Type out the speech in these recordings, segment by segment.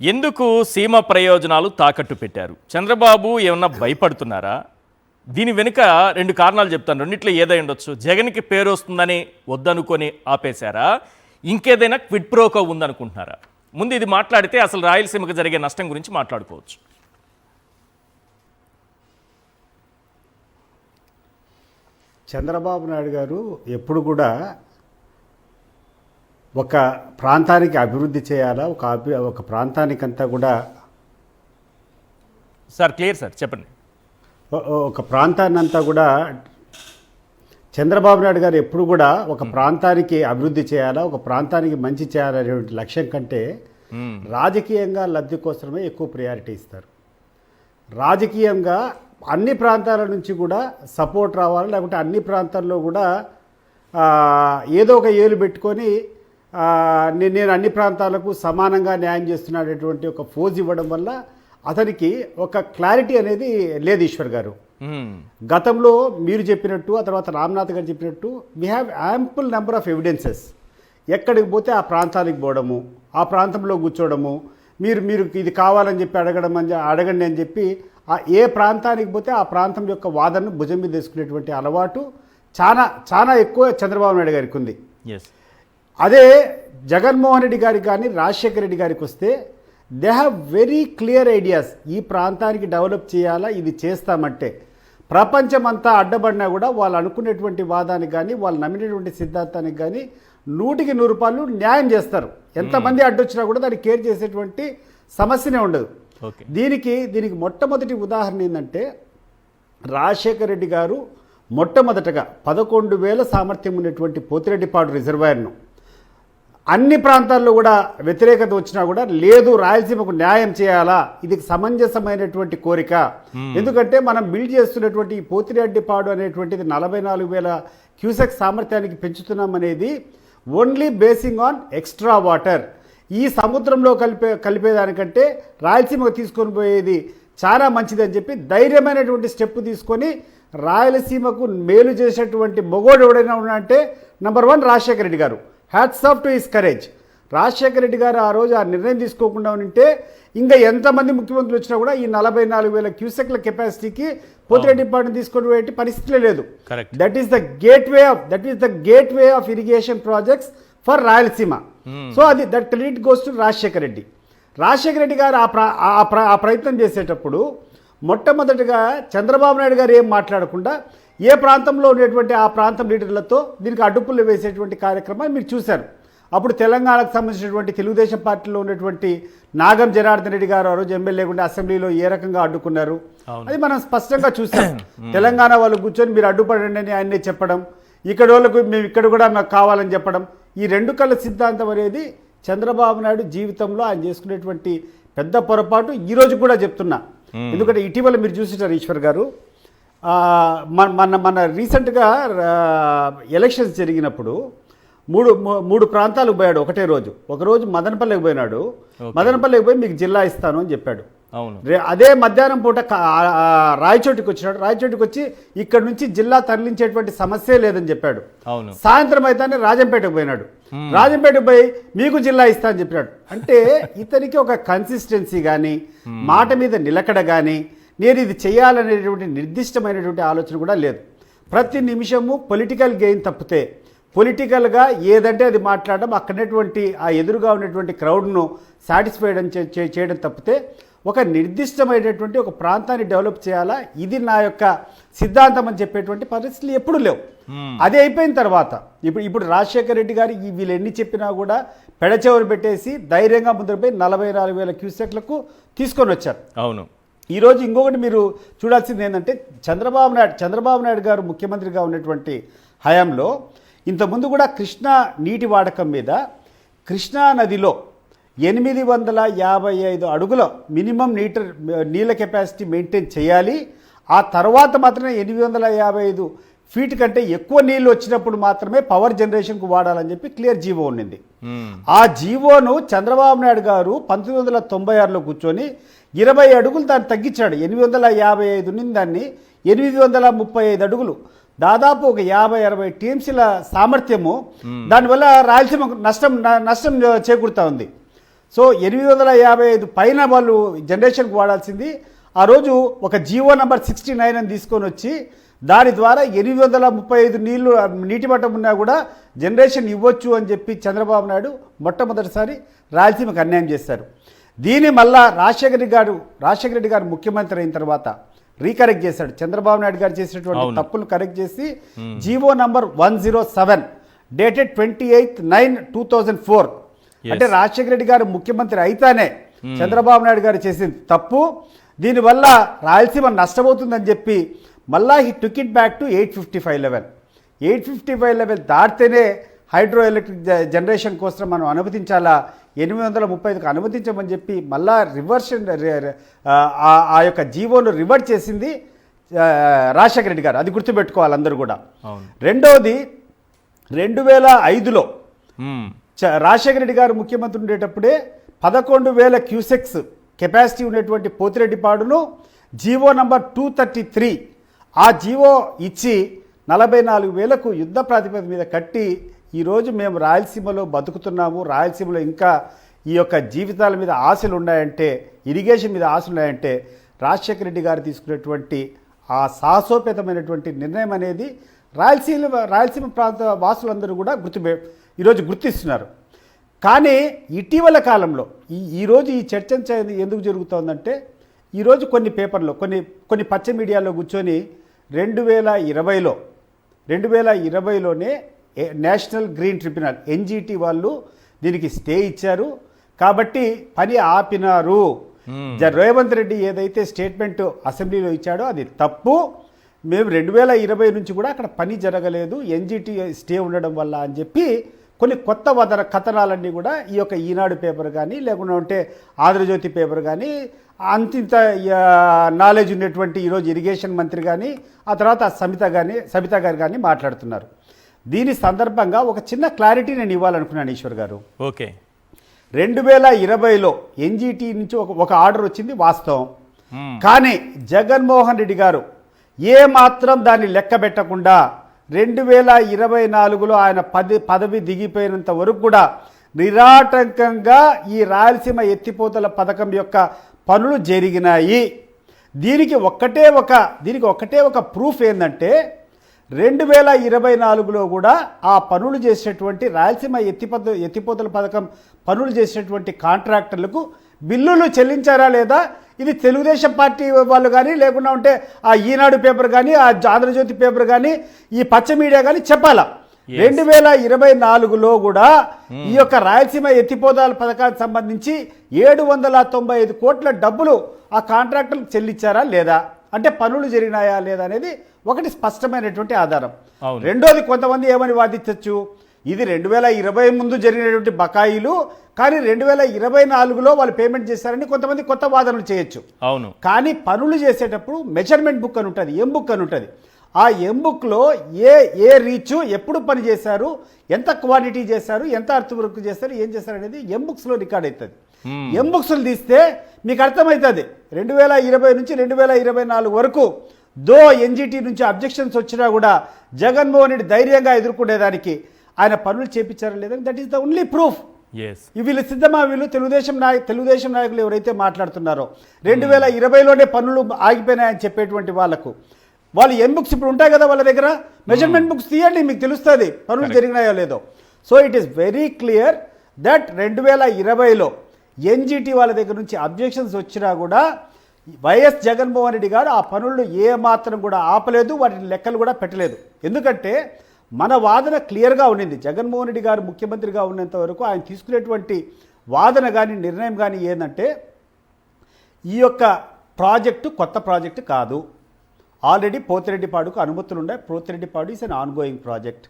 ఎందుకు సీమ ప్రయోజనాలు తాకట్టు పెట్టారు? చంద్రబాబు ఏమన్నా భయపడుతున్నారా? దీని వెనుక రెండు కారణాలు చెప్తాను. రెండిట్లో ఏదై ఉండొచ్చు. జగన్కి పేరు వస్తుందని వద్దనుకొని ఆపేశారా? ఇంకేదైనా క్విడ్ ప్రోకో ఉందనుకుంటున్నారా? ముందు ఇది మాట్లాడితే అసలు రాయలసీమకు జరిగే నష్టం గురించి మాట్లాడుకోవచ్చు. చంద్రబాబు నాయుడు గారు ఎప్పుడు కూడా ఒక ప్రాంతానికి అభివృద్ధి చేయాలా, ఒక ప్రాంతానికంతా కూడా సార్ క్లియర్ సార్ చెప్పండి. ఒక ప్రాంతాన్ని అంతా కూడా చంద్రబాబు నాయుడు గారు ఎప్పుడు కూడా ఒక ప్రాంతానికి అభివృద్ధి చేయాలా, ఒక ప్రాంతానికి మంచి చేయాలనేటువంటి లక్ష్యం కంటే రాజకీయంగా లబ్ధి కోసమే ఎక్కువ ప్రయారిటీ ఇస్తారు. రాజకీయంగా అన్ని ప్రాంతాల నుంచి కూడా సపోర్ట్ రావాలి, లేకుంటే అన్ని ప్రాంతాల్లో కూడా ఏదో ఒక ఏలు పెట్టుకొని నేను అన్ని ప్రాంతాలకు సమానంగా న్యాయం చేస్తున్నటువంటి ఒక ఫోజ్ ఇవ్వడం వల్ల అతనికి ఒక క్లారిటీ అనేది లేదు. ఈశ్వర్ గారు గతంలో మీరు చెప్పినట్టు, ఆ తర్వాత రామ్నాథ్ గారు చెప్పినట్టు we have ample number of evidences. ఎక్కడికి పోతే ఆ ప్రాంతానికి పోవడము, ఆ ప్రాంతంలో కూర్చోవడము, మీరు ఇది కావాలని చెప్పి అడగండి అని చెప్పి ఏ ప్రాంతానికి పోతే ఆ ప్రాంతం యొక్క వాదనను భుజం మీద తీసుకునేటువంటి అలవాటు చాలా ఎక్కువ చంద్రబాబు నాయుడు గారికి ఉంది. అదే జగన్మోహన్ రెడ్డి గారికి కానీ రాజశేఖర రెడ్డి గారికి వస్తే they have very clear ideas. ఈ ప్రాంతానికి డెవలప్ చేయాలా, ఇది చేస్తామంటే ప్రపంచం అంతా అడ్డబడినా కూడా వాళ్ళు అనుకునేటువంటి వాదానికి కానీ వాళ్ళు నమ్మినటువంటి సిద్ధాంతానికి కానీ 100కి 100 రూపాయలు న్యాయం చేస్తారు. ఎంతమంది అడ్డొచ్చినా కూడా దాన్ని కేర్ చేసేటువంటి సమస్యనే ఉండదు. దీనికి మొట్టమొదటి ఉదాహరణ ఏంటంటే రాజశేఖర రెడ్డి గారు మొట్టమొదటగా 11,000 సామర్థ్యం ఉన్నటువంటి పోతిరెడ్డిపాడు రిజర్వాయర్ను అన్ని ప్రాంతాల్లో కూడా వ్యతిరేకత వచ్చినా కూడా లేదు, రాయలసీమకు న్యాయం చేయాలా, ఇది సమంజసమైనటువంటి కోరిక. ఎందుకంటే మనం బిల్డ్ చేస్తున్నటువంటి ఈ పోతిరెడ్డిపాడు అనేటువంటిది 44,000 క్యూసెక్ సామర్థ్యానికి పెంచుతున్నాం అనేది only basing on extra water. ఈ సముద్రంలో కలిపేదానికంటే రాయలసీమకు తీసుకొని పోయేది చాలా మంచిదని చెప్పి ధైర్యమైనటువంటి స్టెప్ తీసుకొని రాయలసీమకు మేలు చేసేటువంటి మొగోడు ఎవడైనా ఉన్నాడంటే నంబర్ 1 రాజశేఖర రెడ్డి గారు. Hats off to his courage. Rajasekhara Reddy garu ఆ రోజు ఆ నిర్ణయం తీసుకోకుండా ఉంటే ఇంకా ఎంతమంది ముఖ్యమంత్రులు వచ్చినా కూడా ఈ 44,000 క్యూసెక్ల కెపాసిటీకి పోతిరెడ్డిపాడుని తీసుకొని పోయే పరిస్థితి లేదు. That is the gateway of irrigation projects for Rayalaseema. So అది that credit goes to Rajasekhara Reddy. Rajasekhara Reddy garu ఆ ప్రయత్నం చేసేటప్పుడు మొట్టమొదటిగా చంద్రబాబు నాయుడు గారు ఏం మాట్లాడకుండా ఏ ప్రాంతంలో ఉండేటువంటి ఆ ప్రాంతం లీడర్లతో దీనికి అడ్డుపుల్లు వేసేటువంటి కార్యక్రమాన్ని మీరు చూశారు. అప్పుడు తెలంగాణకు సంబంధించినటువంటి తెలుగుదేశం పార్టీలో ఉన్నటువంటి నాగం జనార్దన్ రెడ్డి గారు ఆ రోజు ఎమ్మెల్యే ఉండే అసెంబ్లీలో ఏ రకంగా అడ్డుకున్నారు అది మనం స్పష్టంగా చూసాం. తెలంగాణ వాళ్ళు కూర్చొని మీరు అడ్డుపడండి అని ఆయన్నే చెప్పడం, ఇక్కడ వాళ్ళకు మేము ఇక్కడ కూడా మాకు కావాలని చెప్పడం, ఈ రెండు కళ్ళ సిద్ధాంతం అనేది చంద్రబాబు నాయుడు జీవితంలో ఆయన చేసుకునేటువంటి పెద్ద పొరపాటు. ఈరోజు కూడా చెప్తున్నా, ఎందుకంటే ఇటీవల మీరు చూసినారు ఈశ్వర్ గారు, మన రీసెంట్గా ఎలక్షన్స్ జరిగినప్పుడు మూడు ప్రాంతాలకు పోయాడు ఒకటే రోజు. ఒకరోజు మదనపల్లికి పోయినాడు. మదనపల్లికి పోయి మీకు జిల్లా ఇస్తాను అని చెప్పాడు. అదే మధ్యాహ్నం పూట రాయచోటికి వచ్చినాడు. రాయచోటికి వచ్చి ఇక్కడ నుంచి జిల్లా తరలించేటువంటి సమస్య లేదని చెప్పాడు. సాయంత్రం అయితే రాజంపేటకు పోయినాడు. రాజంపేటకు పోయి మీకు జిల్లా ఇస్తా అని చెప్పాడు. అంటే ఇతనికి ఒక కన్సిస్టెన్సీ కానీ మాట మీద నిలకడ కానీ నేను ఇది చేయాలనేటువంటి నిర్దిష్టమైనటువంటి ఆలోచన కూడా లేదు. ప్రతి నిమిషము పొలిటికల్ గెయిన్ తప్పితే పొలిటికల్గా ఏదంటే అది మాట్లాడడం, అక్కడటువంటి ఆ ఎదురుగా ఉన్నటువంటి క్రౌడ్ను సాటిస్ఫై చేయడం తప్పితే ఒక నిర్దిష్టమైనటువంటి ఒక ప్రాంతాన్ని డెవలప్ చేయాలా, ఇది నా యొక్క సిద్ధాంతం అని చెప్పేటువంటి పరిస్థితులు ఎప్పుడూ లేవు. అది అయిపోయిన తర్వాత ఇప్పుడు రాజశేఖర రెడ్డి గారు వీళ్ళు ఎన్ని చెప్పినా కూడా పెడచెవరు పెట్టేసి ధైర్యంగా ముందరపై 44,000 క్యూసెక్లకు తీసుకొని వచ్చారు. అవును. ఈరోజు ఇంకొకటి మీరు చూడాల్సింది ఏంటంటే చంద్రబాబు నాయుడు గారు ముఖ్యమంత్రిగా ఉన్నటువంటి హయాంలో ఇంతకుముందు కూడా కృష్ణా నీటి వాడకం మీద కృష్ణా నదిలో 855 అడుగుల మినిమం నీళ్ళ కెపాసిటీ మెయింటైన్ చేయాలి. ఆ తర్వాత మాత్రమే 855 ఫీట్ కంటే ఎక్కువ నీళ్ళు వచ్చినప్పుడు మాత్రమే పవర్ జనరేషన్కు వాడాలని చెప్పి క్లియర్ జీవో ఉండింది. ఆ జీవోను చంద్రబాబు నాయుడు గారు 1996లో కూర్చొని 20 అడుగులు దాన్ని తగ్గించాడు. 855 ఉన్నింది, దాన్ని 835 అడుగులు, దాదాపు ఒక 50-60 టీఎంసీల సామర్థ్యము. దానివల్ల రాయలసీమకు నష్టం చేకూరుతా ఉంది. సో 855 పైన వాళ్ళు జనరేషన్కి వాడాల్సింది ఆ రోజు ఒక జీవో నంబర్ 69 అని తీసుకొని వచ్చి దాని ద్వారా 835 నీటి మట్టం ఉన్నా కూడా జనరేషన్ ఇవ్వచ్చు అని చెప్పి చంద్రబాబు నాయుడు మొట్టమొదటిసారి రాయలసీమకు అన్యాయం చేశారు. దీన్ని మళ్ళా రాజశేఖర రెడ్డి గారు ముఖ్యమంత్రి అయిన తర్వాత రీకరెక్ట్ చేశాడు. చంద్రబాబు నాయుడు గారు చేసినటువంటి తప్పులు కరెక్ట్ చేసి జీవో నంబర్ 107 డేటెడ్ 28/9/2004 అంటే రాజశేఖర రెడ్డి గారు ముఖ్యమంత్రి అయితేనే చంద్రబాబు నాయుడు గారు చేసిన తప్పు, దీనివల్ల రాయలసీమ నష్టపోతుందని చెప్పి మళ్ళా he took it back to 855 level. 855 level దాటితేనే హైడ్రో ఎలక్ట్రిక్ జనరేషన్ కోసం మనం అనుమతించాలా, 835కు అనుమతించమని చెప్పి మళ్ళా ఆ యొక్క జీవోను రివర్ట్ చేసింది రాజశేఖర రెడ్డి గారు. అది గుర్తుపెట్టుకోవాలి అందరూ కూడా. రెండవది 2005లో రాజశేఖర రెడ్డి గారు ముఖ్యమంత్రి ఉండేటప్పుడే 11,000 క్యూసెక్స్ కెపాసిటీ ఉన్నటువంటి పోతిరెడ్డిపాడును జీవో నంబర్ 233 ఆ జీవో ఇచ్చి 44,000కు యుద్ధ ప్రాతిపదిక మీద కట్టి ఈరోజు మేము రాయలసీమలో బతుకుతున్నాము. రాయలసీమలో ఇంకా ఈ యొక్క జీవితాల మీద ఆశలు ఉన్నాయంటే, ఇరిగేషన్ మీద ఆశలు ఉన్నాయంటే రాజశేఖర రెడ్డి గారు తీసుకున్నటువంటి ఆ సాహసోపేతమైనటువంటి నిర్ణయం అనేది రాయలసీమ ప్రాంత వాసులందరూ కూడా ఈరోజు గుర్తిస్తున్నారు. కానీ ఇటీవల కాలంలో ఈరోజు ఈ చర్చ ఎందుకు జరుగుతోందంటే ఈరోజు కొన్ని పేపర్లో కొన్ని పచ్చ మీడియాలో కూర్చొని 2020లోనే నేషనల్ గ్రీన్ ట్రిబ్యునల్ NGT వాళ్ళు దీనికి స్టే ఇచ్చారు కాబట్టి పని ఆపినారు. రేవంత్ రెడ్డి ఏదైతే స్టేట్మెంట్ అసెంబ్లీలో ఇచ్చాడో అది తప్పు, మేము 2020 నుంచి కూడా అక్కడ పని జరగలేదు NGT స్టే ఉండడం వల్ల అని చెప్పి కొన్ని కొత్త కథనాలన్నీ కూడా ఈ యొక్క ఈనాడు పేపర్ కానీ లేకుండా ఉంటే ఆంధ్రజ్యోతి పేపర్ కానీ అంతింత నాలెడ్జ్ ఉన్నటువంటి ఈరోజు ఇరిగేషన్ మంత్రి కానీ ఆ తర్వాత సబిత గారు కానీ మాట్లాడుతున్నారు. దీని సందర్భంగా ఒక చిన్న క్లారిటీ నేను ఇవ్వాలనుకున్నాను ఈశ్వర్ గారు. ఓకే, 2020లో NGT నుంచి ఒక ఆర్డర్ వచ్చింది వాస్తవం. కానీ జగన్మోహన్ రెడ్డి గారు ఏ మాత్రం దాన్ని లెక్క పెట్టకుండా 2024లో ఆయన పదవి దిగిపోయినంత వరకు కూడా నిరాటంకంగా ఈ రాయలసీమ ఎత్తిపోతల పథకం యొక్క పనులు జరిగినాయి. దీనికి ఒక్కటే ఒక ప్రూఫ్ ఏంటంటే 2024లో కూడా ఆ పనులు చేసేటువంటి రాయలసీమ ఎత్తిపోతల పథకం పనులు చేసేటువంటి కాంట్రాక్టర్లకు బిల్లులు చెల్లించారా లేదా, ఇది తెలుగుదేశం పార్టీ వాళ్ళు కానీ లేకుండా ఉంటే ఆ ఈనాడు పేపర్ కానీ ఆ ఆంధ్రజ్యోతి పేపర్ కానీ ఈ పచ్చ మీడియా కానీ చెప్పాలా. 2024లో కూడా ఈ యొక్క రాయలసీమ ఎత్తిపోతల పథకానికి సంబంధించి 795 కోట్ల డబ్బులు ఆ కాంట్రాక్టర్లకు చెల్లించారా లేదా, అంటే పనులు జరిగినాయా లేదా అనేది ఒకటి స్పష్టమైనటువంటి ఆధారం. రెండోది కొంతమంది ఏమని వాదించవచ్చు, ఇది 2020 ముందు జరిగినటువంటి బకాయిలు కానీ 2024లో వాళ్ళు పేమెంట్ చేశారని కొంతమంది కొత్త వాదనలు చేయొచ్చు. అవును, కానీ పనులు చేసేటప్పుడు మెజర్మెంట్ బుక్ అని ఉంటుంది, బుక్ అని ఉంటుంది. ఆ బుక్లో ఏ రీచ్ ఎప్పుడు పని చేశారు, ఎంత క్వాంటిటీ చేశారు, ఎంత అర్త్ వర్క్ చేశారు, ఏం చేశారు అనేది బుక్స్లో రికార్డ్ అవుతుంది. బుక్స్లు తీస్తే మీకు అర్థమవుతుంది 2020 నుంచి 2024 వరకు NGT నుంచి అబ్జెక్షన్స్ వచ్చినా కూడా జగన్మోహన్ రెడ్డి ధైర్యంగా ఎదుర్కొనేదానికి ఆయన పనులు చేపించారా లేదని that is the only proof. వీళ్ళు సిద్ధమా, వీళ్ళు తెలుగుదేశం నాయకులు ఎవరైతే మాట్లాడుతున్నారో 2020లోనే పనులు ఆగిపోయినాయని చెప్పేటువంటి వాళ్ళు బుక్స్ ఇప్పుడు ఉంటాయి కదా వాళ్ళ దగ్గర, మెజర్మెంట్ బుక్స్ తీయండి మీకు తెలుస్తుంది పనులు జరిగినాయో లేదో. So it is very clear that 2020లో NGT వాళ్ళ దగ్గర నుంచి అబ్జెక్షన్స్ వచ్చినా కూడా వైఎస్ జగన్మోహన్ రెడ్డి గారు ఆ పనులను ఏ మాత్రం కూడా ఆపలేదు, వాటిని లెక్కలు కూడా పెట్టలేదు. ఎందుకంటే మన వాదన క్లియర్గా ఉండింది. జగన్మోహన్ రెడ్డి గారు ముఖ్యమంత్రిగా ఉన్నంత వరకు ఆయన తీసుకునేటువంటి వాదన కానీ నిర్ణయం కానీ ఏంటంటే ఈ యొక్క ప్రాజెక్టు కొత్త ప్రాజెక్టు కాదు, ఆల్రెడీ పోతిరెడ్డిపాడుకు అనుమతులు ఉన్నాయి, Pothireddypadu is an on going project.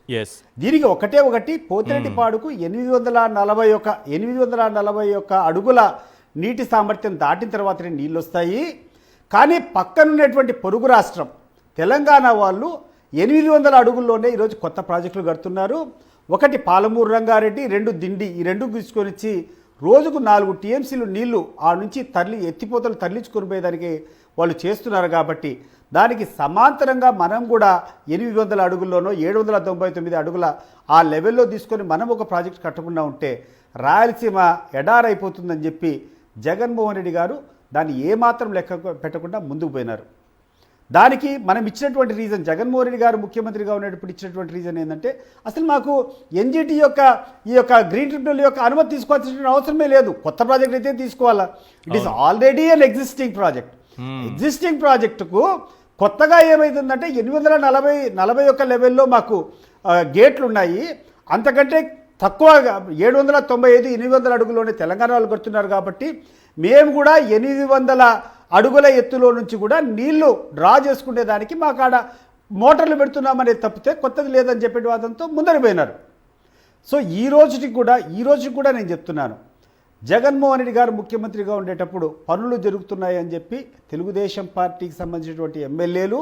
దీనికి ఒకటి పోతిరెడ్డిపాడుకు 841 అడుగుల నీటి సామర్థ్యం దాటిన తర్వాతనే నీళ్ళు వస్తాయి. కానీ పక్కనున్నటువంటి పొరుగు రాష్ట్రం తెలంగాణ వాళ్ళు 800 అడుగుల్లోనే ఈరోజు కొత్త ప్రాజెక్టులు కడుతున్నారు. ఒకటి పాలమూరు రంగారెడ్డి, 2 దిండి, ఈ 2 తీసుకొని వచ్చి రోజుకు 4 TMCలు నీళ్లు ఆ నుంచి ఎత్తిపోతలు తరలించుకొని పోయేదానికి వాళ్ళు చేస్తున్నారు. కాబట్టి దానికి సమాంతరంగా మనం కూడా 800 అడుగుల్లోనో 799 అడుగుల ఆ లెవెల్లో తీసుకొని మనం ఒక ప్రాజెక్ట్ కట్టకుండా ఉంటే రాయలసీమ ఎడారైపోతుందని చెప్పి జగన్మోహన్ రెడ్డి గారు దాన్ని ఏమాత్రం లెక్క పెట్టకుండా ముందుకు పోయినారు. దానికి మనం ఇచ్చినటువంటి రీజన్, జగన్మోహన్ రెడ్డి గారు ముఖ్యమంత్రిగా ఉన్నప్పుడు ఇచ్చినటువంటి రీజన్ ఏంటంటే, అసలు మాకు ఎన్జిటి ఈ యొక్క గ్రీన్ ట్రిబ్యునల్ యొక్క అనుమతి తీసుకోవాల్సిన అవసరమే లేదు, కొత్త ప్రాజెక్ట్ అయితే తీసుకోవాలా. It is already an existing project. Existing ప్రాజెక్టుకు కొత్తగా ఏమైతుందంటే 841 లెవెల్లో మాకు గేట్లు ఉన్నాయి, అంతకంటే తక్కువగా 795 800 అడుగులోనే తెలంగాణ వాళ్ళు కడుతున్నారు. కాబట్టి మేము కూడా 800 అడుగుల ఎత్తులో నుంచి కూడా నీళ్లు డ్రా చేసుకునే దానికి మాకు ఆడ మోటార్లు పెడుతున్నామనేది తప్పితే కొత్తది లేదని చెప్పే వాదంతో ముందర పోయినారు. సో ఈ రోజుకి కూడా నేను చెప్తున్నాను, జగన్మోహన్ రెడ్డి గారు ముఖ్యమంత్రిగా ఉండేటప్పుడు పనులు జరుగుతున్నాయని చెప్పి తెలుగుదేశం పార్టీకి సంబంధించినటువంటి ఎమ్మెల్యేలు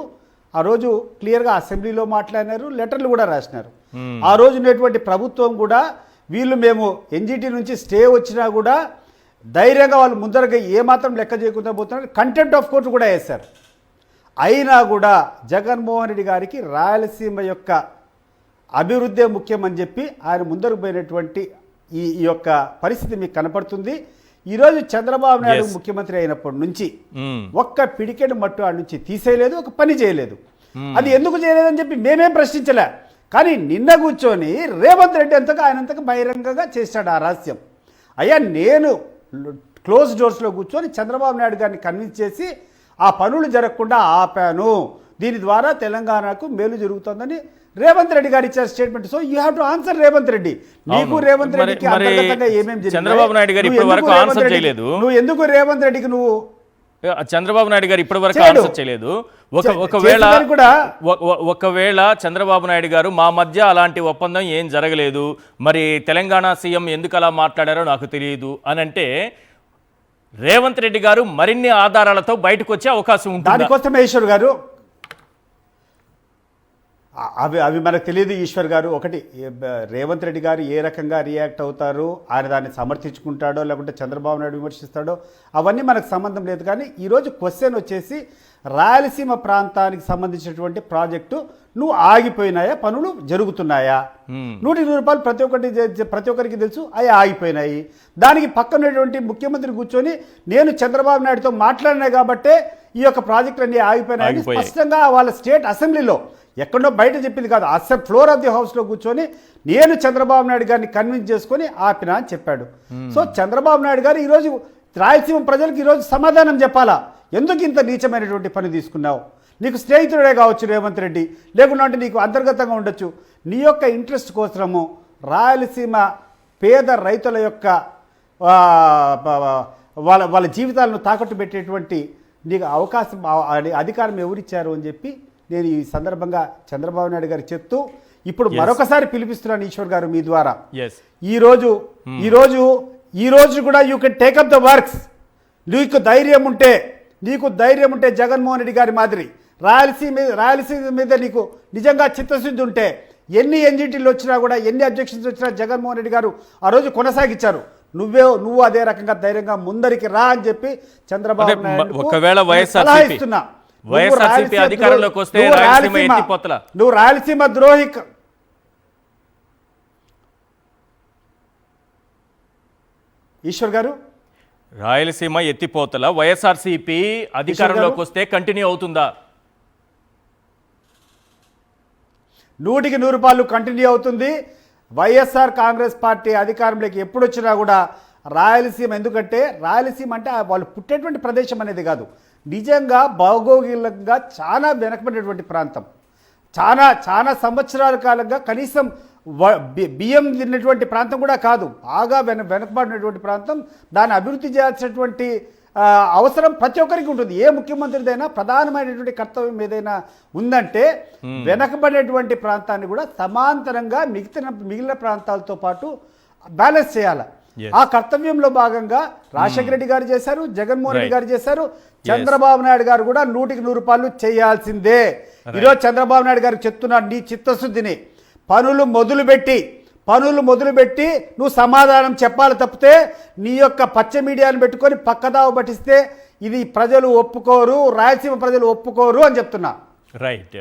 ఆ రోజు క్లియర్గా అసెంబ్లీలో మాట్లాడినారు, లెటర్లు కూడా రాసినారు. ఆ రోజు ఉన్నటువంటి ప్రభుత్వం కూడా వీళ్ళు మేము ఎన్జిటి నుంచి స్టే వచ్చినా కూడా ధైర్యంగా వాళ్ళు ముందరగా ఏమాత్రం లెక్క చేయకుండా పోతున్నారు, కంటెంప్ట్ ఆఫ్ కోర్టు కూడా వేశారు. అయినా కూడా జగన్మోహన్ రెడ్డి గారికి రాయలసీమ యొక్క అభివృద్ధి ముఖ్యమని చెప్పి ఆయన ముందరకు పోయినటువంటి ఈ యొక్క పరిస్థితి మీకు కనపడుతుంది. ఈరోజు చంద్రబాబు నాయుడు ముఖ్యమంత్రి అయినప్పటి నుంచి ఒక్క పిడికెడు మట్టు ఆడ నుంచి తీసేయలేదు, ఒక పని చేయలేదు. అది ఎందుకు చేయలేదని చెప్పి మేమేం ప్రశ్నించలే. కానీ నిన్న కూర్చొని రేవంత్ రెడ్డి ఆయనంతగా బహిరంగంగా చేశాడు ఆ రహస్యం. అయ్యా నేను క్లోజ్ డోర్స్లో కూర్చొని చంద్రబాబు నాయుడు గారిని కన్విన్స్ చేసి ఆ పనులు జరగకుండా ఆపాను, దీని ద్వారా తెలంగాణకు మేలు జరుగుతుందని రేవంత్ రెడ్డి గారు ఇచ్చారు statement. So you have to answer Revanth Reddy. నీకు రేవంత్ రెడ్డికి అంతర్గతంగా ఏమేమి చంద్రబాబు నాయుడు గారు ఇప్పటి వరకు ఆన్సర్ చేయలేదు. నువ్వు ఎందుకు రేవంత్ రెడ్డికి నువ్వు చంద్రబాబు నాయుడు గారు ఇప్పటి వరకు ఆన్సర్ చేయలేదు. ఒకవేళ చంద్రబాబు నాయుడు గారు మా మధ్య అలాంటి ఒప్పందం ఏం జరగలేదు, మరి తెలంగాణ సీఎం ఎందుకు అలా మాట్లాడారో నాకు తెలియదు అని అంటే రేవంత్ రెడ్డి గారు మరిన్ని ఆధారాలతో బయటకు వచ్చే అవకాశం ఉంటుంది. దానికోసమే ఈశ్వర్ గారు అవి మనకు తెలియదు. ఈశ్వర్ గారు ఒకటి, రేవంత్ రెడ్డి గారు ఏ రకంగా రియాక్ట్ అవుతారు, ఆయన దాన్ని సమర్థించుకుంటాడో లేకుంటే చంద్రబాబు నాయుడు విమర్శిస్తాడో అవన్నీ మనకు సంబంధం లేదు. కానీ ఈరోజు క్వశ్చన్ వచ్చేసి రాయలసీమ ప్రాంతానికి సంబంధించినటువంటి ప్రాజెక్టు నువ్వు ఆగిపోయినాయా, పనులు జరుగుతున్నాయా? 100 రూపాయలు ప్రతి ఒక్కరికి తెలుసు, అవి ఆగిపోయినాయి. దానికి పక్కనటువంటి ముఖ్యమంత్రి కూర్చొని నేను చంద్రబాబు నాయుడుతో మాట్లాడినా కాబట్టే ఈ యొక్క ప్రాజెక్టులన్నీ ఆగిపోయినాయని స్పష్టంగా వాళ్ళ స్టేట్ అసెంబ్లీలో ఎక్కడో బయట చెప్పింది కాదు, ఫ్లోర్ ఆఫ్ ది హౌస్లో కూర్చొని నేను చంద్రబాబు నాయుడు గారిని కన్విన్స్ చేసుకొని ఆపినా అని చెప్పాడు. సో చంద్రబాబు నాయుడు గారు ఈరోజు రాయలసీమ ప్రజలకు ఈరోజు సమాధానం చెప్పాలా, ఎందుకు ఇంత నీచమైనటువంటి పని తీసుకున్నావు? నీకు స్నేహితుడే కావచ్చు రేవంత్ రెడ్డి, లేకుండా అంటే నీకు అంతర్గతంగా ఉండొచ్చు. నీ యొక్క ఇంట్రెస్ట్ కోసము రాయలసీమ పేద రైతుల యొక్క వాళ్ళ జీవితాలను తాకట్టు పెట్టేటువంటి నీకు అవకాశం అధికారం ఎవరిచ్చారు అని చెప్పి నేను ఈ సందర్భంగా చంద్రబాబు నాయుడు గారు చెప్తూ ఇప్పుడు మరొకసారి పిలిపిస్తున్నాను ఈశ్వర్ గారు మీ ద్వారా. ఈ రోజు కూడా you can take up the works. నీకు ధైర్యం ఉంటే జగన్మోహన్ రెడ్డి గారి మాదిరి రాయలసీమ మీద నీకు నిజంగా చిత్తశుద్ధి ఉంటే ఎన్ని ఎన్జిటీలు వచ్చినా కూడా ఎన్ని అబ్జెక్షన్స్ వచ్చినా జగన్మోహన్ రెడ్డి గారు ఆ రోజు కొనసాగించారు. నువ్వు అదే రకంగా ధైర్యంగా ముందరికి రా అని చెప్పి చంద్రబాబు నాయుడు ఒకవేళ వైఎస్ఆర్సీపీ అధికారంలోకి వస్తే నువ్వు రాయలసీమ ద్రోహి. ఈశ్వర్ గారు, రాయలసీమ ఎత్తిపోతల వైఎస్ఆర్సీపీ అధికారంలోకి వస్తే కంటిన్యూ అవుతుందా? 100% కంటిన్యూ అవుతుంది. వైఎస్ఆర్ కాంగ్రెస్ పార్టీ అధికారంలోకి ఎప్పుడు వచ్చినా కూడా రాయలసీమ, ఎందుకంటే రాయలసీమ అంటే వాళ్ళు పుట్టేటువంటి ప్రదేశం అనేది కాదు, నిజంగా భౌగోళికంగా చాలా వెనకబడినటువంటి ప్రాంతం. చాలా సంవత్సరాల కాలంగా కనీసం బియ్యం తిన్నటువంటి ప్రాంతం కూడా కాదు, బాగా వెనకబడినటువంటి ప్రాంతం. దాన్ని అభివృద్ధి చేయాల్సినటువంటి అవసరం ప్రతి ఒక్కరికి ఉంటుంది. ఏ ముఖ్యమంత్రిదైనా ప్రధానమైనటువంటి కర్తవ్యం ఏదైనా ఉందంటే వెనకబడినటువంటి ప్రాంతాన్ని కూడా సమాంతరంగా మిగిలిన ప్రాంతాలతో పాటు బ్యాలెన్స్ చేయాలి. ఆ కర్తవ్యంలో భాగంగా రాజశేఖర రెడ్డి గారు చేశారు, జగన్మోహన్ రెడ్డి గారు చేశారు, చంద్రబాబు నాయుడు గారు కూడా 100% చేయాల్సిందే. ఈరోజు చంద్రబాబు నాయుడు గారికి చెప్తున్నాడు, నీ చిత్తశుద్ధిని పనులు మొదలుపెట్టి నువ్వు సమాధానం చెప్పాలి తప్పితే నీ యొక్క పచ్చ మీడియాను పెట్టుకొని పక్కదావ పట్టిస్తే ఇది ప్రజలు ఒప్పుకోరు, రాయలసీమ ప్రజలు ఒప్పుకోరు అని చెప్తున్నా. రైట్.